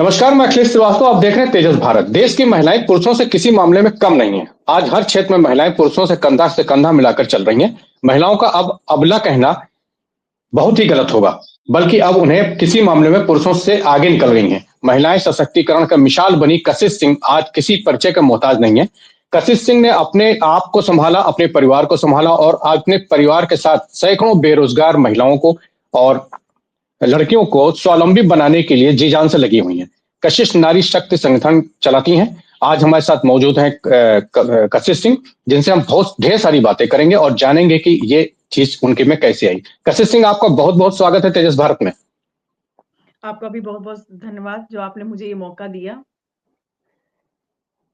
नमस्कार, मैं अखिलेश श्रीवास्तव। आप देख रहे हैं तेजस भारत। देश की महिलाएं पुरुषों से किसी मामले में कम नहीं है। आज हर क्षेत्र में महिलाएं पुरुषों से कंधा मिलाकर चल रही हैं। महिलाओं का अब अबला कहना बहुत ही गलत होगा, बल्कि अब उन्हें किसी मामले में पुरुषों से आगे निकल गई हैं। महिलाएं सशक्तिकरण का मिसाल बनी कशिश सिंह आज किसी परिचय का मोहताज नहीं है। कशिश सिंह ने अपने आप को संभाला, अपने परिवार को संभाला और अपने परिवार के साथ सैकड़ों बेरोजगार महिलाओं को और लड़कियों को स्वावलंबी बनाने के लिए जी जान से लगी हुई हैं। कशिश नारी शक्ति संगठन चलाती हैं। आज हमारे साथ मौजूद हैं कशिश सिंह, जिनसे हम बहुत ढेर सारी बातें करेंगे और जानेंगे कि ये चीज उनके में कैसे आई। कशिश सिंह, आपका बहुत बहुत स्वागत है तेजस भारत में। आपका भी बहुत-बहुत धन्यवाद जो आपने मुझे ये मौका दिया।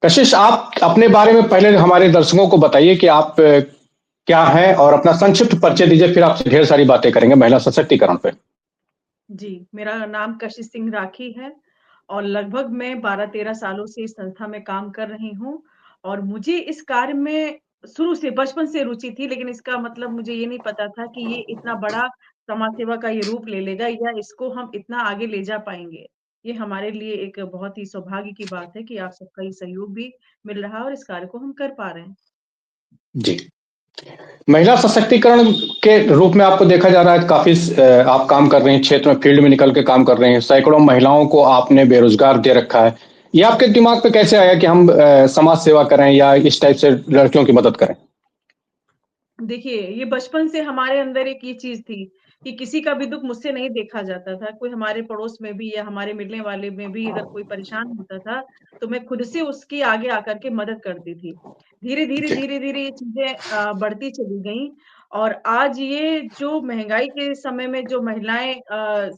कशिश, आप अपने बारे में पहले हमारे दर्शकों को बताइए कि आप क्या हैं और अपना संक्षिप्त परिचय दीजिए, फिर आपसे ढेर सारी बातें करेंगे महिला सशक्तिकरण पे। जी, मेरा नाम कशिश सिंह राठी है और लगभग मैं 12-13 सालों से इस संस्था में काम कर रही हूँ और मुझे इस कार्य में शुरू से बचपन से रुचि थी, लेकिन इसका मतलब मुझे ये नहीं पता था कि ये इतना बड़ा समाज सेवा का ये रूप ले लेगा या इसको हम इतना आगे ले जा पाएँगे। ये हमारे लिए एक बहुत ही सौभाग्य की बात है कि आप सबका ये सहयोग भी मिल रहा है और इस कार्य को हम कर पा रहे हैं। जी। महिला सशक्तिकरण के रूप में आपको देखा जा रहा है। काफी आप काम कर रहे हैं, क्षेत्र में फील्ड में निकल के काम कर रहे हैं। सैकड़ों महिलाओं को आपने बेरोजगार दे रखा है। ये आपके दिमाग पे कैसे आया कि हम समाज सेवा करें या इस टाइप से लड़कियों की मदद करें? देखिए, ये बचपन से हमारे अंदर एक ये चीज़ थी कि किसी का भी दुःख मुझसे नहीं देखा जाता था। कोई हमारे पड़ोस में भी या हमारे मिलने वाले में भी अगर कोई परेशान होता था, तो मैं खुद से उसकी आगे आकर के मदद करती थी। धीरे-धीरे, जी, धीरे-धीरे ये चीज़ें बढ़ती चली गईं और आज ये जो महँगाई के समय में जो महिलाएँ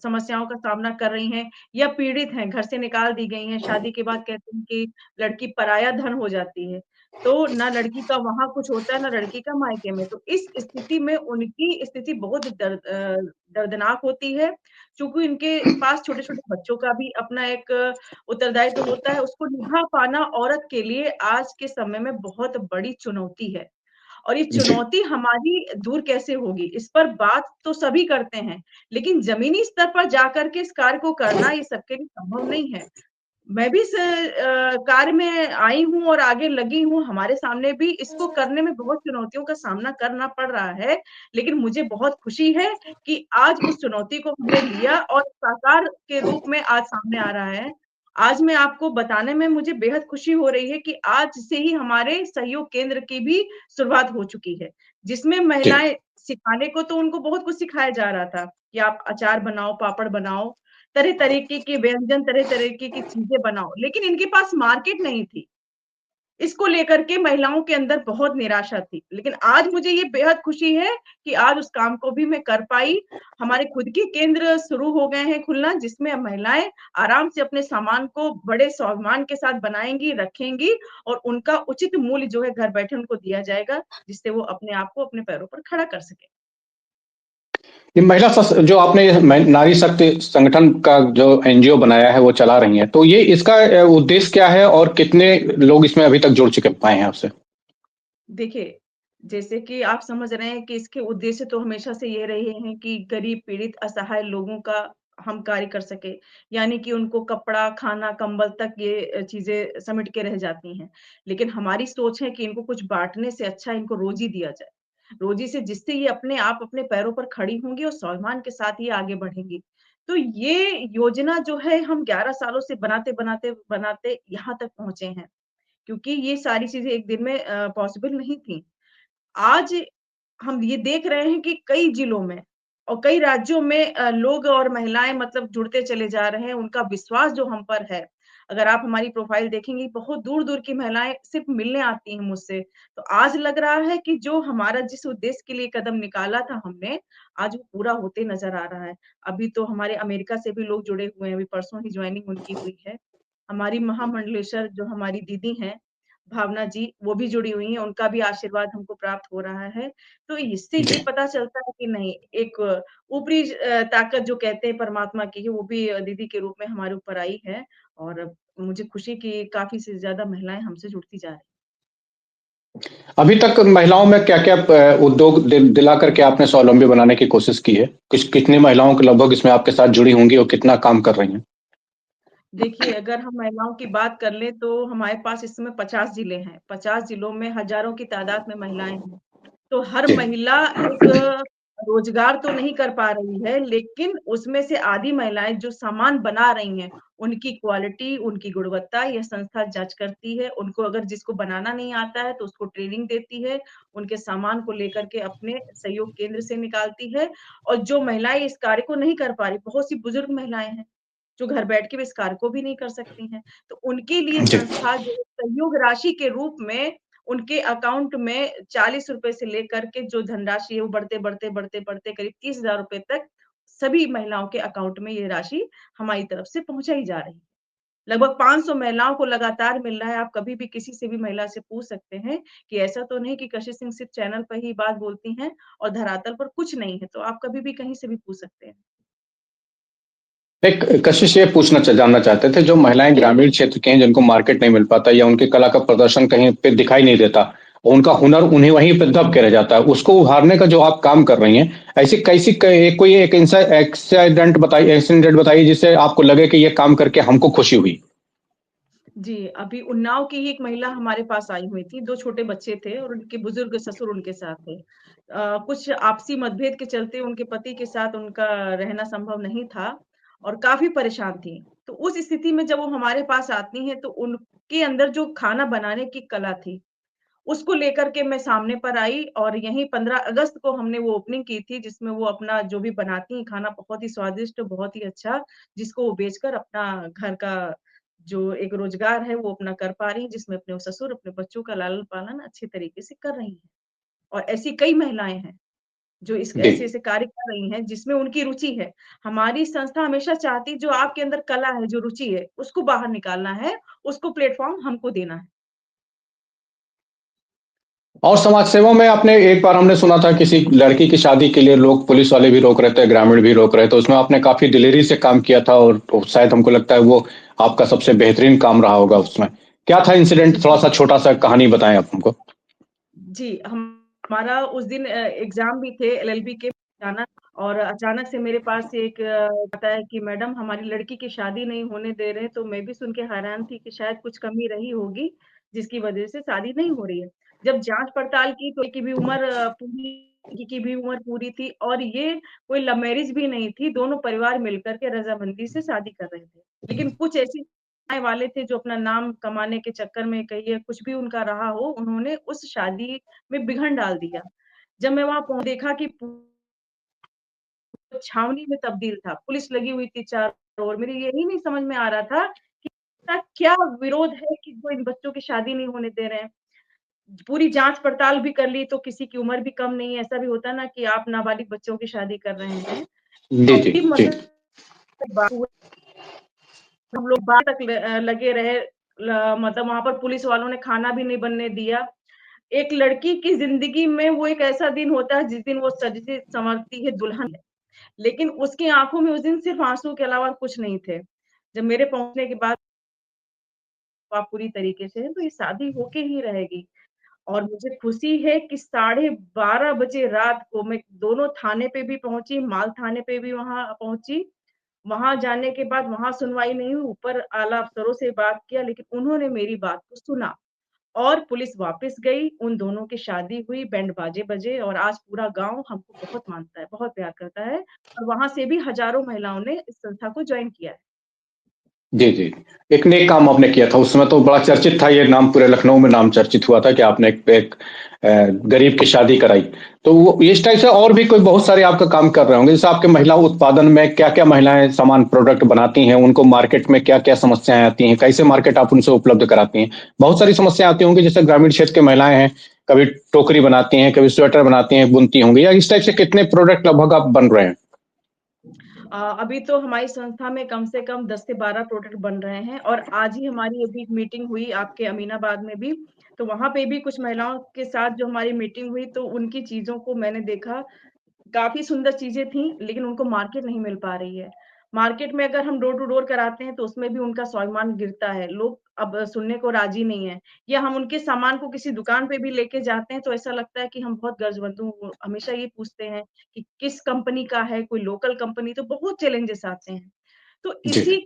समस्याओं का सामना कर रही हैं या पीड़ित हैं, घर से निकाल दी गई हैं, शादी के बाद कहते हैं कि लड़की पराया धन हो जाती है। तो ना लड़की का वहाँ कुछ होता है, ना लड़की का मायके में। तो इस स्थिति में उनकी स्थिति बहुत दर्दनाक होती है, चूँकि उनके पास छोटे-छोटे बच्चों का भी अपना एक उत्तरदायित्व होता है, उसको निभा पाना औरत के लिए आज के समय में बहुत बड़ी चुनौती है। और ये जी, चुनौती हमारी दूर कैसे होगी? इस पर बात तो सभी करते हैं, लेकिन ज़मीनी स्तर पर जाकर के इस कार्य को करना ये सबके लिए संभव नहीं है। मैं भी इस कार्य में आई हूँ और आगे लगी हूँ, हमारे सामने भी इसको करने में बहुत चुनौतियों का सामना करना पड़ रहा है, लेकिन मुझे बहुत खुशी है कि आज उस चुनौती को हमने लिया और साकार के रूप में आज सामने आ रहा है। आज मैं आपको बताने में मुझे बेहद खुशी हो रही है कि आज से ही हमारे सहयोग केंद्र की भी शुरुआत हो चुकी है, जिसमें जी, महिलाएँ सिखाने को तो उनको बहुत कुछ सिखाया जा रहा था कि आप अचार बनाओ, पापड़ बनाओ, तरह तरीके के व्यंजन, तरह तरीके की चीज़ें बनाओ, लेकिन इनके पास मार्केट नहीं थी। इसको लेकर के महिलाओं के अंदर बहुत निराशा थी। लेकिन आज मुझे ये बेहद खुशी है कि आज उस काम को भी मैं कर पाई। हमारे खुद के केंद्र शुरू हो गए हैं खुलना, जिसमें अब महिलाएँ आराम से अपने सामान को बड़े स्वाभिमान के साथ बनाएँगी, रखेंगी और उनका उचित मूल्य जो है घर बैठे उनको दिया जाएगा, जिससे वो अपने आप को अपने पैरों पर खड़ा कर सकें। ये जो आपने ये नारी शक्ति संगठन का जो एनजीओ बनाया है वो चला रही हैं, तो ये इसका उद्देश्य क्या है और कितने लोग इसमें अभी तक जुड़ चुके पाए हैं आपसे? देखिए, जैसे कि आप समझ रहे हैं कि इसके उद्देश्य तो हमेशा से ये रहे हैं कि गरीब, पीड़ित, असहाय लोगों का हम कार्य कर सकें। यानी कि उनको कपड़ा, खाना, कंबल तक ये चीज़ें सिमट के रह जाती हैं। लेकिन हमारी सोच है कि इनको कुछ बाँटने से अच्छा इनको रोज़ी दिया जाए। रोज़ी से जिससे ये अपने आप अपने पैरों पर खड़ी होंगी और स्वाभिमान के साथ ये आगे बढ़ेंगी। तो ये योजना जो है हम 11 सालों से बनाते यहाँ तक पहुँचे हैं। क्योंकि ये सारी चीज़ें एक दिन में पॉसिबल नहीं थी। आज हम ये देख रहे हैं कि कई जिलों में और कई राज्यों में लोग और महिलाएँ मतलब जुड़ते चले जा रहे हैं, उनका विश्वास जो हम पर है। अगर आप हमारी प्रोफ़ाइल देखेंगी, बहुत दूर-दूर की महिलाएँ सिर्फ़ मिलने आती हैं मुझसे। तो आज लग रहा है कि जो हमारा जिस उद्देश्य के लिए कदम निकाला था हमने, आज वो पूरा होते नज़र आ रहा है। अभी तो हमारे अमेरिका से भी लोग जुड़े हुए हैं, अभी परसों ही जॉइनिंग उनकी हुई है। हमारी महामंडलेश्वर जो हमारी दीदी हैं भावना जी, वो भी जुड़ी हुई हैं, उनका भी आशीर्वाद हमको प्राप्त हो रहा है। तो इससे ये जी। पता चलता है कि नहीं, एक ऊपरी ताकत जो कहते हैं परमात्मा की, है, वो भी दीदी के रूप में हमारे ऊपर आई है और मुझे खुशी कि काफ़ी से ज़्यादा महिलाएँ हमसे जुड़ती जा रही हैं। अभी तक महिलाओं में क्या-क्या उद्योग दिला करके आपने स्वावलंबी बनाने की कोशिश की है? कितनी महिलाओं को लगभग इसमें आपके साथ जुड़ी होंगी और कितना काम कर रही हैं? देखिए, अगर हम महिलाओं की बात कर लें तो हमारे पास इस समय 50 ज़िले हैं। 50 ज़िलों में हज़ारों की तादाद में महिलाएँ हैं। तो हर जी, महिला एक रोज़गार तो नहीं कर पा रही है, लेकिन उसमें से आधी महिलाएँ जो सामान बना रही हैं, उनकी क्वालिटी, उनकी गुणवत्ता यह संस्था जाँच करती है। उनको अगर जिसको बनाना नहीं आता है तो उसको ट्रेनिंग देती है, उनके सामान को लेकर के अपने सहयोग केंद्र से निकालती है और जो महिलाएँ इस कार्य को नहीं कर पा रही, बहुत सी बुजुर्ग महिलाएँ हैं, जो घर बैठ के भी इस कार्य को भी नहीं कर सकती हैं। तो उनके लिए जी। संस्था जो है सहयोग राशि के रूप में उनके अकाउंट में ₹40 से लेकर के जो धनराशि है वो बढ़ते करीब ₹30,000 तक सभी महिलाओं के अकाउंट में ये राशि हमारी तरफ से पहुँचाई जा रही है। लगभग 500 महिलाओं को लगातार मिल रहा है। आप कभी भी किसी से भी महिला से पूछ सकते हैं कि ऐसा तो नहीं कि कशिश सिंह सिर्फ़ चैनल पर ही बात बोलती हैं और धरातल पर कुछ नहीं है। तो आप कभी भी कहीं से भी पूछ सकते हैं। एक कशिश ये जानना चाहते थे, जो महिलाएं ग्रामीण क्षेत्र की हैं जिनको मार्केट नहीं मिल पाता या उनकी कला का प्रदर्शन कहीं पे दिखाई नहीं देता, उनका हुनर उन्हें वहीं पे दब के रह जाता है, उसको उभारने का जो आप काम कर रही हैं, ऐसी कैसी कोई एक एक्सीडेंट बताइए जिससे आपको लगे कि ये काम करके हमको खुशी हुई। जी, अभी उन्नाव की ही एक महिला हमारे पास आई हुई थी, 2 छोटे बच्चे थे और उनके बुजुर्ग ससुर उनके साथ थे। कुछ आपसी मतभेद के चलते उनके पति के साथ उनका रहना संभव नहीं था और काफ़ी परेशान थीं। तो उस स्थिति में जब वो हमारे पास आती हैं, तो उनके अंदर जो खाना बनाने की कला थी, उसको लेकर के मैं सामने पर आई और यहीं 15 अगस्त को हमने वो ओपनिंग की थी, जिसमें वो अपना जो भी बनाती हैं खाना बहुत ही स्वादिष्ट, बहुत ही अच्छा, जिसको वो बेचकर अपना घर का जो एक रोज़गार है, वो अपना कर पा रही हैं, जिसमें अपने ससुर, अपने बच्चों का लालन-पालन अच्छे तरीके से कर रही हैं। और ऐसी कई महिलाएँ हैं, जो इस जी। ऐसे-ऐसे कार्य कर रही हैं, जिसमें उनकी रुचि है। हमारी संस्था हमेशा चाहती जो आपके अंदर कला है, जो रुचि है, उसको बाहर निकालना है, उसको प्लेटफ़ॉर्म हमको देना है। और समाज सेवा में आपने एक बार हमने सुना था किसी लड़की की शादी के लिए लोग पुलिस वाले भी रोक रहे थे, ग्रामीण भी रोक रहे थे, उसमें आपने काफी दिलेरी से काम किया था और तो शायद हमको लगता है वो आपका सबसे बेहतरीन काम रहा होगा उसमें। क्या था इंसिडेंट, थोड़ा सा छोटा सा कहानी बताएं आप हमको। जी, हमारा उस दिन एग्ज़ाम भी थे एलएलबी के अचानक और अचानक से मेरे पास एक आता है कि मैडम हमारी लड़की की शादी नहीं होने दे रहे हैं, तो मैं भी सुन के हैरान थी कि शायद कुछ कमी रही होगी, जिसकी वजह से शादी नहीं हो रही है। जब जाँच-पड़ताल की तो की भी उम्र पूरी लड़की की भी उम्र पूरी थी और ये कोई लव मैरिज भी नहीं थी, दोनों परिवार मिलकर के रज़ामंदी से शादी कर रहे थे। लेकिन कुछ ऐसी आने वाले थे जो अपना नाम कमाने के चक्कर में कहिए कुछ भी उनका रहा हो, उन्होंने उस शादी में विघन डाल दिया। जब मैं वहाँ देखा कि छावनी में तब्दील था, पुलिस लगी हुई थी चारों ओर, मेरे यही नहीं समझ में आ रहा था कि ऐसा क्या विरोध है कि जो इन बच्चों की शादी नहीं होने दे रहे हैं। पूरी जाँच-पड़ताल भी कर ली तो किसी की उम्र भी कम नहीं है, ऐसा भी होता है ना कि आप नाबालिग बच्चों की शादी कर रहे हैं। जी और जी फिर जी। हम लोग बाहर तक लगे रहे मतलब वहाँ पर पुलिस वालों ने खाना भी नहीं बनने दिया। एक लड़की की ज़िंदगी में वो एक ऐसा दिन होता है जिस दिन वो सजती-संवरती है दुल्हन है, लेकिन उसकी आँखों में उस दिन सिर्फ़ आँसू के अलावा कुछ नहीं थे। जब मेरे पहुँचने के बाद आप पूरी तरीके से हैं, तो ये शादी होके ही रहेगी और मुझे खुशी है कि साढ़े 12 बजे रात को मैं दोनों थाने पे भी पहुँची, माल थाने पे भी वहाँ पहुँची। वहाँ जाने के बाद वहाँ सुनवाई नहीं हुई, ऊपर आला अफ़सरों से बात किया लेकिन उन्होंने मेरी बात को सुना और पुलिस वापस गई, उन दोनों की शादी हुई, बैंड बाजे बजे और आज पूरा गाँव हमको बहुत मानता है, बहुत प्यार करता है और वहाँ से भी हज़ारों महिलाओं ने इस संस्था को जॉइन किया है। जी, जी। एक नेक काम आपने किया था, उस समय तो बड़ा चर्चित था, ये नाम पूरे लखनऊ में नाम चर्चित हुआ था कि आपने एक एक गरीब की शादी कराई। तो वो इस टाइप से और भी कोई बहुत सारे आपका काम कर रहे होंगे, जैसे आपके महिला उत्पादन में क्या-क्या महिलाएँ सामान प्रोडक्ट बनाती हैं, उनको मार्केट में क्या-क्या समस्याएँ आती हैं, कैसे मार्केट आप उनसे उपलब्ध कराती हैं? बहुत सारी समस्या आती होंगी, जैसे ग्रामीण क्षेत्र की महिलाएँ हैं, कभी टोकरी बनाती हैं, कभी स्वेटर बनाती हैं, बुनती होंगी या इस टाइप से कितने प्रोडक्ट लगभग आप बन रहे हैं? अभी तो हमारी संस्था में कम से कम 10 से 12 प्रोडक्ट बन रहे हैं और आज ही हमारी अभी एक मीटिंग हुई आपके अमीनाबाद में भी, तो वहाँ पे भी कुछ महिलाओं के साथ जो हमारी मीटिंग हुई तो उनकी चीज़ों को मैंने देखा काफ़ी सुंदर चीज़ें थी, लेकिन उनको मार्केट नहीं मिल पा रही है। मार्केट में अगर हम डोर टू डोर कराते हैं, तो उसमें भी उनका स्वाभिमान गिरता है। लोग अब सुनने को राज़ी नहीं हैं या हम उनके सामान को किसी दुकान पे भी लेके जाते हैं, तो ऐसा लगता है कि हम बहुत गर्ज़वंतु हूँ। हमेशा ये पूछते हैं कि किस कंपनी का है, कोई लोकल कंपनी तो बहुत चैलेंजेस आते हैं। तो जी। इसी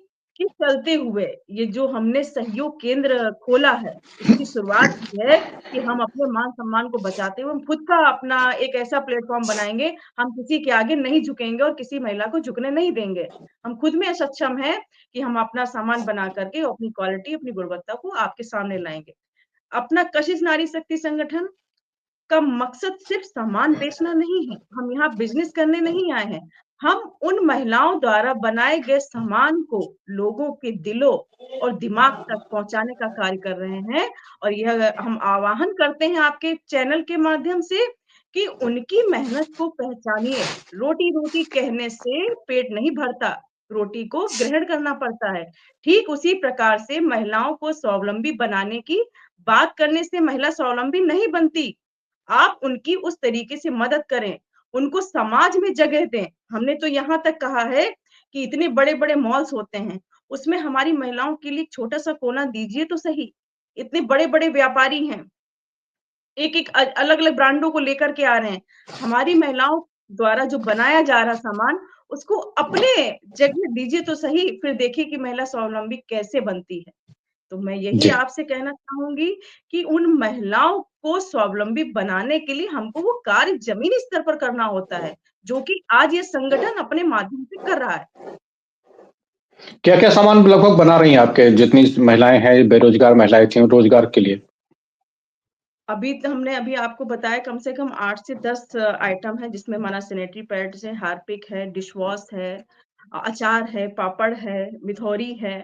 इसके चलते हुए ये जो हमने सहयोग केंद्र खोला है, इसकी शुरुआत की है कि हम अपने मान-सम्मान को बचाते हुए हम खुद का अपना एक ऐसा प्लेटफ़ॉर्म बनाएँगे, हम किसी के आगे नहीं झुकेंगे और किसी महिला को झुकने नहीं देंगे। हम खुद में सक्षम हैं कि हम अपना सामान बना कर के अपनी क्वालिटी, अपनी गुणवत्ता को आपके सामने लाएँगे। अपना कशिश नारी शक्ति संगठन का मकसद सिर्फ सामान बेचना नहीं है, हम यहाँ बिज़नेस करने नहीं आए हैं। हम उन महिलाओं द्वारा बनाए गए सामान को लोगों के दिलों और दिमाग तक पहुँचाने का कार्य कर रहे हैं और यह हम आह्वान करते हैं आपके चैनल के माध्यम से कि उनकी मेहनत को पहचानिए। रोटी-रोटी कहने से पेट नहीं भरता, रोटी को ग्रहण करना पड़ता है। ठीक उसी प्रकार से महिलाओं को स्वावलंबी बनाने की बात करने से महिला स्वावलंबी नहीं बनती। आप उनकी उस तरीके से मदद करें, उनको समाज में जगह दें। हमने तो यहाँ तक कहा है कि इतने बड़े-बड़े मॉल्स होते हैं, उसमें हमारी महिलाओं के लिए छोटा-सा कोना दीजिए तो सही। इतने बड़े-बड़े व्यापारी हैं, एक-एक अलग-अलग ब्रांडों को लेकर के आ रहे हैं। हमारी महिलाओं द्वारा जो बनाया जा रहा सामान, उसको अपने जगह दीजिए तो सही, फिर देखिए कि महिला स्वावलंबी कैसे बनती है। तो मैं यही जी। आपसे कहना चाहूँगी कि उन महिलाओं को स्वावलंबी बनाने के लिए हमको वो कार्य ज़मीनी स्तर पर करना होता है, जो कि आज ये संगठन अपने माध्यम से कर रहा है। क्या-क्या सामान लगभग बना रही हैं आपके जितनी महिलाएँ हैं, बेरोज़गार महिलाएँ थीं रोज़गार के लिए? हमने आपको बताया कम से कम 8 से 10 आइटम है जिसमें हमारा सैनिटरी पैड्स है, हार्पिक है, डिशवॉश है, अचार है, पापड़ है, मिथौरी है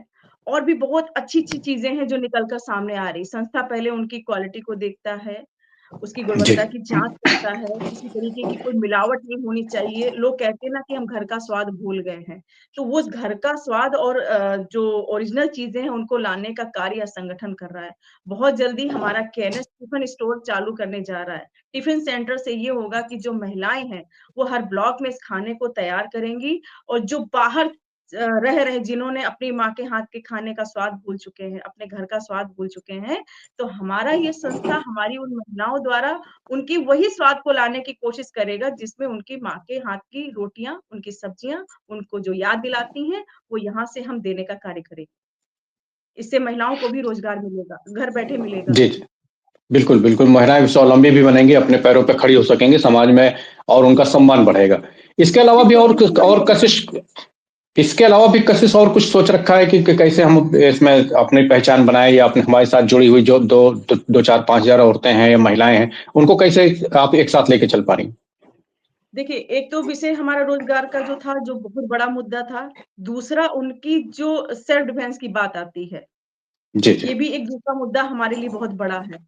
और भी बहुत अच्छी-अच्छी चीज़ें हैं जो निकल कर सामने आ रही। संस्था पहले उनकी क्वालिटी को देखता है, उसकी जी। गुणवत्ता की जाँच करता है, किसी तरीके की कोई मिलावट नहीं होनी चाहिए। लोग कहते हैं ना कि हम घर का स्वाद भूल गए हैं, तो वो उस घर का स्वाद और जो ओरिजिनल चीज़ें हैं उनको लाने का कार्य संगठन कर रहा है। बहुत जल्दी हमारा केएनएस टिफ़िन स्टोर चालू करने जा रहा है। टिफ़िन सेंटर से ये होगा कि जो महिलाएँ हैं, वो हर ब्लॉक में इस खाने को तैयार करेंगी और जो बाहर रह रहे जिन्होंने अपनी माँ के हाथ के खाने का स्वाद भूल चुके हैं, अपने घर का स्वाद भूल चुके हैं, तो हमारा ये संस्था हमारी उन महिलाओं द्वारा उनकी वही स्वाद को लाने की कोशिश करेगा जिसमें उनकी माँ के हाथ की रोटियाँ, उनकी सब्जियाँ, उनको जो याद दिलाती हैं, वो यहाँ से हम देने का कार्य करेंगे। इससे महिलाओं को भी रोज़गार मिलेगा, घर बैठे मिलेगा। जी, जी। बिल्कुल, बिल्कुल, महिलाएँ स्वावलंबी भी बनेंगी, अपने पैरों पे खड़ी हो सकेंगी समाज में और उनका सम्मान बढ़ेगा। इसके अलावा भी बिल्कुल, और इसी कुछ बड़ी और कशिश इसके अलावा भी कशिश और कुछ सोच रखा है कि कैसे हम इसमें अपनी पहचान बनाएँ या अपने हमारे साथ जुड़ी हुई जो 2 4 5,000 औरतें हैं या महिलाएँ हैं, उनको कैसे आप एक साथ लेके चल पा रही हैं? देखिए, एक तो विषय हमारा रोज़गार का जो था, जो बहुत बड़ा मुद्दा था। दूसरा उनकी जो सेल्फ डिफेंस की बात आती है, जी, जी। ये भी एक दूसरा मुद्दा हमारे लिए बहुत बड़ा है।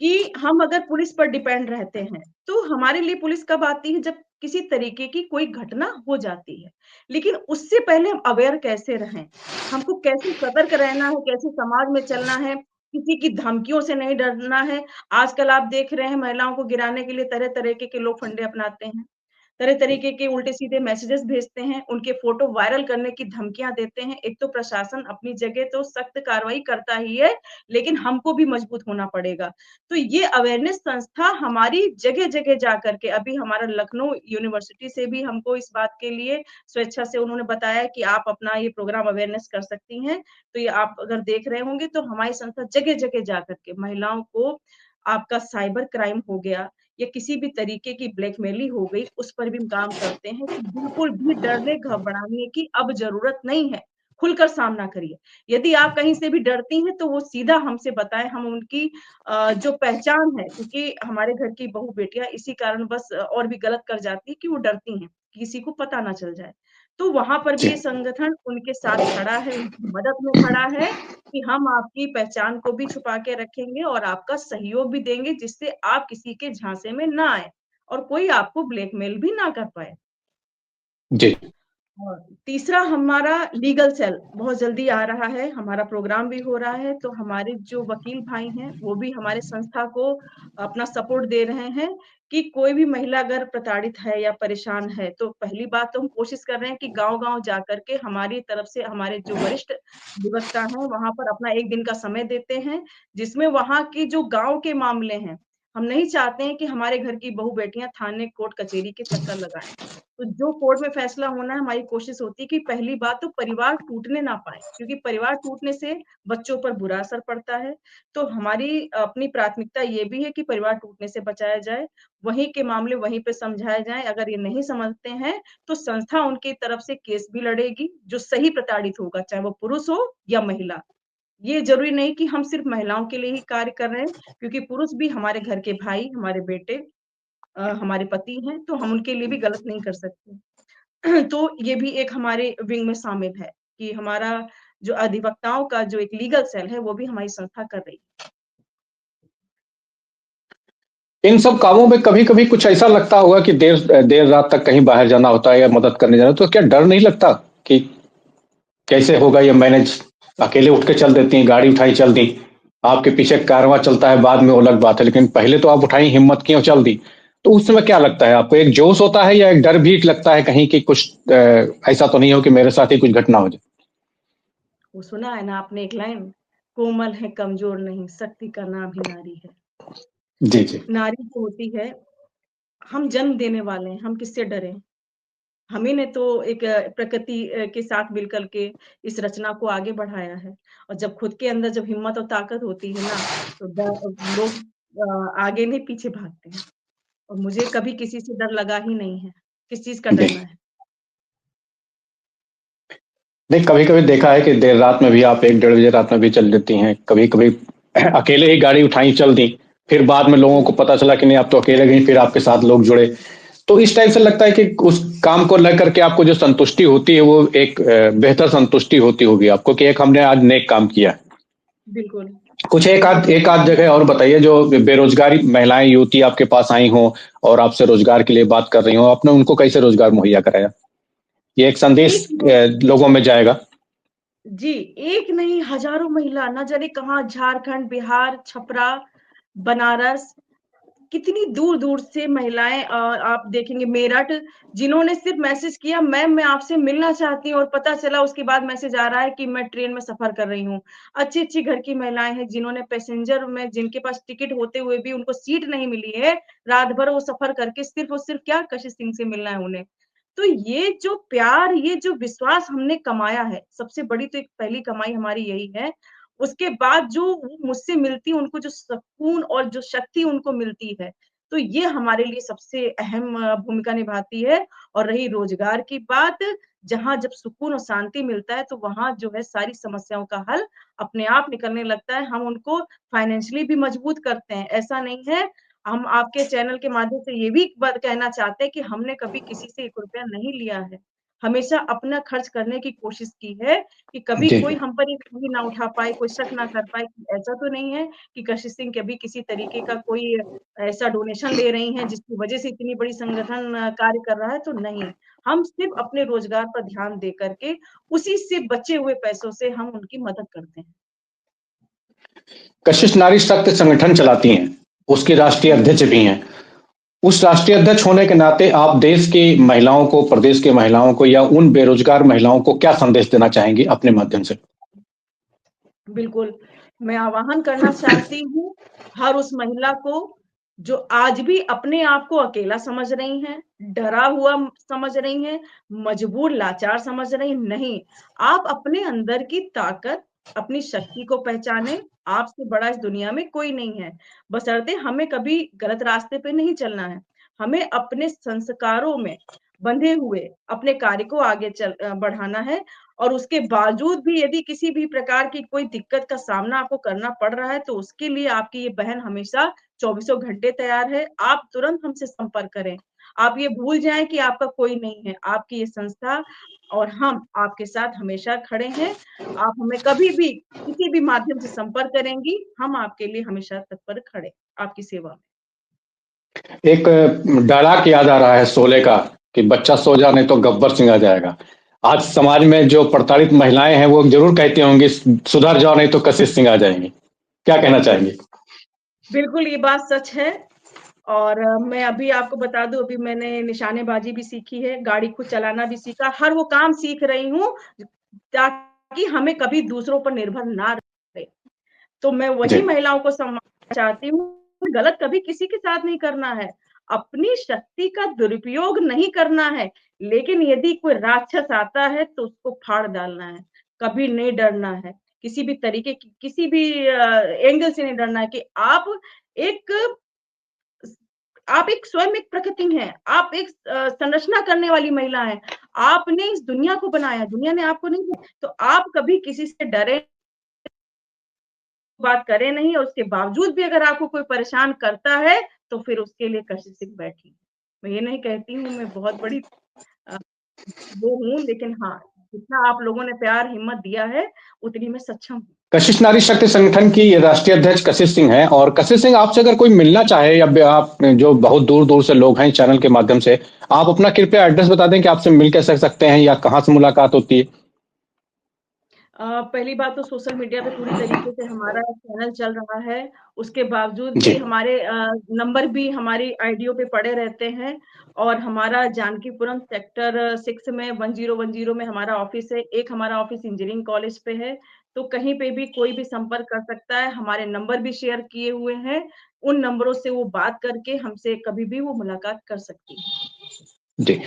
कि हम अगर पुलिस पर डिपेंड रहते हैं, तो हमारे लिए पुलिस कब आती है जब किसी तरीके की कोई घटना हो जाती है। लेकिन उससे पहले हम अवेयर कैसे रहें? हमको कैसे सतर्क रहना है, कैसे समाज में चलना है, किसी की धमकियों से नहीं डरना है। आजकल आप देख रहे हैं महिलाओं को गिराने के लिए तरह-तरह के लोग फंडे अपनाते हैं। तरह तरीके के उल्टे-सीधे मैसेजेस भेजते हैं, उनके फ़ोटो वायरल करने की धमकियाँ देते हैं। एक तो प्रशासन अपनी जगह तो सख्त कार्रवाई करता ही है, लेकिन हमको भी मजबूत होना पड़ेगा। तो ये अवेयरनेस संस्था हमारी जगह-जगह जा कर के अभी हमारा लखनऊ यूनिवर्सिटी से भी हमको इस बात के लिए स्वेच्छा से उन्होंने बताया कि आप अपना ये प्रोग्राम अवेयरनेस कर सकती हैं। तो ये आप अगर देख रहे होंगे तो हमारी संस्था जगह-जगह जा कर के महिलाओं को आपका साइबर क्राइम हो गया या किसी भी तरीके की ब्लैकमेलिंग हो गई, उस पर भी हम काम करते हैं कि बिल्कुल भी डरने घबराने की अब ज़रूरत नहीं है, खुलकर सामना करिए। यदि आप कहीं से भी डरती हैं, तो वो सीधा हमसे बताएँ, हम उनकी जो पहचान है क्योंकि हमारे घर की बहू-बेटियाँ इसी कारणवश और भी गलत कर जाती हैं कि वो डरती हैं, किसी को पता ना चल जाए। तो वहाँ पर भी जी। ये संगठन उनके साथ खड़ा है, उनकी मदद में खड़ा है कि हम आपकी पहचान को भी छुपा के रखेंगे और आपका सहयोग भी देंगे जिससे आप किसी के झांसे में ना आएँ और कोई आपको ब्लैकमेल भी ना कर पाए। जी। और तीसरा हमारा लीगल सेल बहुत जल्दी आ रहा है, हमारा प्रोग्राम भी हो रहा है, तो हमारे जो वकील भाई हैं, वो भी हमारे संस्था को अपना सपोर्ट दे रहे हैं कि कोई भी महिला अगर प्रताड़ित है या परेशान है, तो पहली बात तो हम कोशिश कर रहे हैं कि गाँव-गाँव जाकर के हमारी तरफ से हमारे जो वरिष्ठ अधिवक्ता हैं, वहाँ पर अपना 1 दिन का समय देते हैं, जिसमें वहाँ के जो गाँव के मामले हैं, हम नहीं चाहते हैं कि हमारे घर की बहू-बेटियाँ थाने, कोर्ट, कचहरी के चक्कर लगाएँ। तो जो कोर्ट में फैसला होना है, हमारी कोशिश होती है कि पहली बात तो परिवार टूटने ना पाए, क्योंकि परिवार टूटने से बच्चों पर बुरा असर पड़ता है। तो हमारी अपनी प्राथमिकता ये भी है कि परिवार टूटने से बचाया जाए, वहीं के मामले वहीं पे समझाए जाएँ। अगर ये नहीं समझते हैं, तो संस्था उनकी तरफ से केस भी लड़ेगी, जो सही प्रताड़ित होगा, चाहे वो पुरुष हो या महिला। ये ज़रूरी नहीं कि हम सिर्फ़ महिलाओं के लिए ही कार्य कर रहे हैं, क्योंकि पुरुष भी हमारे घर के भाई, हमारे बेटे हमारे पति हैं, तो हम उनके लिए भी गलत नहीं कर सकते। तो ये भी एक हमारे विंग में शामिल है कि हमारा जो अधिवक्ताओं का जो एक लीगल सेल है, वो भी हमारी संस्था कर रही है। इन सब कामों में कभी-कभी कुछ ऐसा लगता होगा कि देर देर रात तक कहीं बाहर जाना होता है या मदद करने जाना, तो क्या डर नहीं लगता कि कैसे होगा ये मैनेज? अकेले उठ के चल देती हैं, गाड़ी उठाई चल दी, आपके पीछे कारवां चलता है बाद में वो अलग बात है, लेकिन पहले तो आप उठाई, हिम्मत की और चल दी। तो उस समय क्या लगता है आपको? एक जोश होता है या एक डर भी लगता है कहीं कि कुछ ऐसा तो नहीं हो कि मेरे साथ ही कुछ घटना हो जाए? वो सुना है ना आपने एक लाइन, कोमल है कमज़ोर नहीं, शक्ति का नाम ही नारी है। जी, जी। नारी जो होती है, हम जन्म देने वाले हैं, हम किससे डरें? हम ही ने तो एक प्रकृति के साथ मिलकर के इस रचना को आगे बढ़ाया है और जब खुद के अंदर जब हिम्मत और ताकत होती है ना, तो लोग आगे नहीं पीछे भागते हैं और मुझे कभी किसी से डर लगा ही नहीं है। किस चीज़ का जी। डरना है? नहीं, कभी-कभी देखा है कि देर रात में भी आप 1 डेढ़ बजे रात में भी चल देती हैं। कभी-कभी अकेले ही गाड़ी उठाई, चल दी। फिर बाद में लोगों को जी, पता चला कि नहीं आप तो अकेले गईं, फिर आपके साथ लोग जुड़े। तो इस टाइप से लगता है कि उस काम को लेकर के आपको जो संतुष्टि होती है वो एक बेहतर संतुष्टि होती होगी आपको कि एक हमने आज नेक काम किया। बिल्कुल। कुछ बिल्कुल, एक आध जगह और बताइए जो बेरोजगारी महिलाएँ, युवती आपके पास आई हों और आपसे रोजगार के लिए बात कर रही हों, आपने उनको कैसे रोजगार मुहैया कराया? ये एक संदेश एक नहीं लोगों में जाएगा। जी, एक नहीं हज़ारों महिला ना जाने कहाँ झारखंड, बिहार, छपरा, बनारस कितनी दूर-दूर से महिलाएँ आप देखेंगे मेरठ, जिन्होंने सिर्फ़ मैसेज किया मैम मैं आपसे मिलना चाहती हूँ और पता चला उसके बाद मैसेज आ रहा है कि मैं ट्रेन में सफ़र कर रही हूँ। अच्छी-अच्छी घर की महिलाएँ हैं जिन्होंने पैसेंजर में जिनके पास टिकट होते हुए भी उनको सीट नहीं मिली है, रात भर वो सफ़र करके सिर्फ़ और सिर्फ़ क्या कशिश सिंह से मिलना है उन्हें। तो ये जो प्यार, ये जो विश्वास हमने कमाया है, सबसे बड़ी तो एक पहली कमाई हमारी यही है। उसके बाद जो वो मुझसे मिलती है, उनको जो सुकून और जो शक्ति उनको मिलती है, तो ये हमारे लिए सबसे अहम भूमिका निभाती है और रही रोज़गार की बात, जहाँ जब सुकून और शांति मिलता है, तो वहाँ जो है सारी समस्याओं का हल अपने आप निकलने लगता है। हम उनको फाइनेंशियली भी मजबूत करते हैं। ऐसा नहीं है, हम आपके चैनल के माध्यम से ये भी बात कहना चाहते हैं कि हमने कभी किसी से ₹1 नहीं लिया है। हमेशा अपना खर्च करने की कोशिश की है कि कभी जी, कोई जी। हम पर ये उँगली ना उठा पाए, कोई शक ना कर पाए कि ऐसा तो नहीं है कि कशिश सिंह कभी किसी तरीके का कोई ऐसा डोनेशन ले रही हैं जिसकी वजह से इतनी बड़ी संगठन कार्य कर रहा है, तो नहीं। हम सिर्फ़ अपने रोज़गार पर ध्यान दे कर के उसी से बचे हुए पैसों से हम उनकी मदद करते हैं। कशिश नारी शक्ति संगठन चलाती हैं, उसकी राष्ट्रीय जी। अध्यक्ष भी हैं। उस राष्ट्रीय अध्यक्ष होने के नाते आप देश की महिलाओं को, प्रदेश की महिलाओं को या उन बेरोजगार महिलाओं को क्या संदेश देना चाहेंगी अपने माध्यम से? बिल्कुल, मैं आह्वान करना चाहती हूँ, हर उस महिला को, जो आज भी अपने आप को अकेला समझ रही हैं, डरा हुआ समझ रही हैं, मजबूर, लाचार समझ रही नहीं, आप अपने अंदर की ताकत, अपनी शक्ति को पहचानें, आपसे बड़ा इस दुनिया में कोई नहीं है। बशर्ते हमें कभी गलत रास्ते पे नहीं चलना है। हमें अपने संस्कारों में बंधे हुए अपने कार्य को आगे बढ़ाना है और उसके बावजूद भी यदि किसी भी प्रकार की कोई दिक्कत का सामना आपको करना पड़ रहा है, तो उसके लिए आपकी ये बहन हमेशा चौबीसों घंटे तैयार है। आप तुरंत हमसे संपर्क करें। आप ये भूल जाएँ कि आपका कोई नहीं है। आपकी ये संस्था और हम आपके साथ हमेशा खड़े हैं। आप हमें कभी भी, किसी भी माध्यम से संपर्क करेंगी, हम आपके लिए हमेशा तत्पर खड़े, आपकी सेवा में। एक डायलॉग याद आ रहा है शोले का कि बच्चा सो जा नहीं तो गब्बर सिंह आ जाएगा। आज समाज में जो प्रताड़ित महिलाएं हैं वो जरूर कहती होंगी सुधर जाओ नहीं तो कशिश सिंह आ जाएंगी। क्या कहना चाहेंगे? बिल्कुल, ये बात सच है। और मैं अभी आपको बता दूँ अभी मैंने निशानेबाज़ी भी सीखी है, गाड़ी खुद चलाना भी सीखा, हर वो काम सीख रही हूँ ताकि हमें कभी दूसरों पर निर्भर ना रहे। तो मैं जी। वही महिलाओं को सम्मान चाहती हूँ, गलत कभी किसी के साथ नहीं करना है। अपनी शक्ति का दुरुपयोग नहीं करना है, लेकिन यदि कोई राक्षस आता है तो उसको फाड़ डालना है। कभी नहीं डरना है, किसी भी तरीके की किसी भी एंगल से नहीं डरना है कि एक आप एक स्वयं एक प्रकृति हैं, आप एक संरचना करने वाली महिला हैं। आपने इस दुनिया को बनाया, दुनिया ने आपको नहीं बनाया, तो आप कभी किसी से डरे बात करें नहीं और उसके बावजूद भी अगर आपको कोई परेशान करता है, तो फिर उसके लिए कशिश सिंह बैठी। मैं ये नहीं कहती हूँ मैं बहुत बड़ी अ, वो हूँ लेकिन हाँ, जितना आप लोगों ने प्यार, हिम्मत दिया है, उतनी मैं सक्षम हूँ। कशिश नारी शक्ति संगठन की ये राष्ट्रीय अध्यक्ष कशिश सिंह हैं। और कशिश सिंह, आपसे अगर कोई मिलना चाहे या आप जो बहुत दूर दूर से लोग हैं चैनल के माध्यम से, आप अपना कृपया एड्रेस बता दें कि आपसे मिल कैसे सकते हैं या कहाँ से मुलाकात होती है। पहली बात तो सोशल मीडिया पे पूरी तरीके से हमारा चैनल चल रहा है, उसके बावजूद जी। भी हमारे नंबर भी हमारी आईडियों पे पड़े रहते हैं और हमारा जानकीपुरम सेक्टर 6 में 1010 में हमारा ऑफिस है। एक हमारा ऑफिस इंजीनियरिंग कॉलेज पे है, तो कहीं पे भी कोई भी संपर्क कर सकता है। हमारे नंबर भी शेयर किए हुए हैं, उन नंबरों से वो बात करके हमसे कभी भी वो मुलाकात कर सकती है। जी।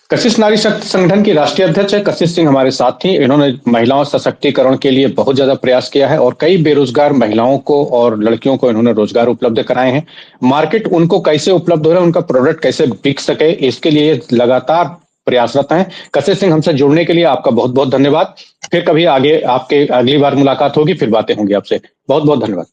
कशिश नारी शक्ति संगठन की राष्ट्रीय अध्यक्ष है कशिश सिंह, हमारे साथ थी। इन्होंने महिलाओं सशक्तिकरण के लिए बहुत ज्यादा प्रयास किया है और कई बेरोजगार महिलाओं को और लड़कियों को इन्होंने रोजगार उपलब्ध कराए हैं। मार्केट उनको कैसे उपलब्ध हो रहा है, उनका प्रोडक्ट कैसे बिक सके, इसके लिए लगातार प्रयासरत हैं। कशिश सिंह, हमसे जुड़ने के लिए आपका बहुत बहुत धन्यवाद। फिर कभी आगे आपके अगली बार मुलाकात होगी, फिर बातें होंगी आपसे। बहुत बहुत धन्यवाद।